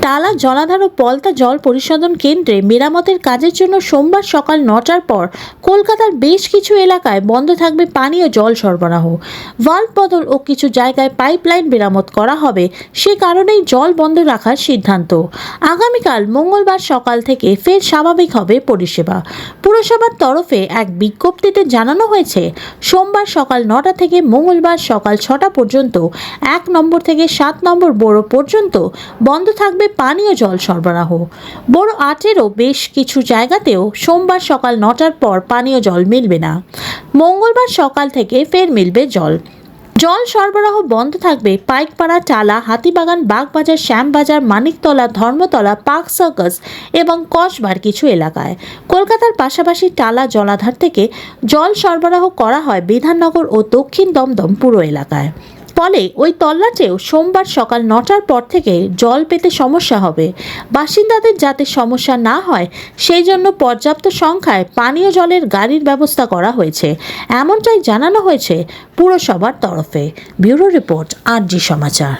টালা জলাধার ও পলতা জল পরিশোধন কেন্দ্রে মেরামতের কাজের জন্য সোমবার সকাল ৯টার পর কলকাতার বেশ কিছু এলাকায় বন্ধ থাকবে পানীয় জল সরবরাহ। ভাল্ব বদল ও কিছু জায়গায় পাইপলাইন মেরামত করা হবে, সে কারণেই জল বন্ধ রাখার সিদ্ধান্ত। আগামীকাল মঙ্গলবার সকাল থেকে ফের স্বাভাবিক হবে পরিষেবা। পুরসভার তরফে এক বিজ্ঞপ্তিতে জানানো হয়েছে, সোমবার সকাল ৯টা থেকে মঙ্গলবার সকাল ৬টা পর্যন্ত ১ নম্বর থেকে ৭ নম্বর বোরো পর্যন্ত বন্ধ থাকবে পানীয় জল সরবরাহ। বোরো ৮-এরও বেশ কিছু জায়গাতেও সোমবার সকাল ৯টার পর পানীয় জল মিলবে না। মঙ্গলবার সকাল থেকে ফের মিলবে জল। জল সরবরাহ বন্ধ থাকবে পাইকপাড়া, টালা, হাতিবাগান, বাগবাজার, শ্যামবাজার, মানিকতলা, ধর্মতলা, পার্ক সার্কাস এবং কসবার কিছু এলাকায়। কলকাতার পাশাপাশি টালা জলাধার থেকে জল সরবরাহ করা হয় বিধাননগর ও দক্ষিণ দমদম পুর এলাকায়। ফলে ওই তল্লাটেও সোমবার সকাল ৯টার পর থেকে জল পেতে সমস্যা হবে। বাসিন্দাদের যাতে সমস্যা না হয় সেই জন্য পর্যাপ্ত সংখ্যায় পানীয় জলের গাড়ির ব্যবস্থা করা হয়েছে, এমনটাই জানানো হয়েছে পুরসভার তরফে। ব্যুরো রিপোর্ট, RG সমাচার।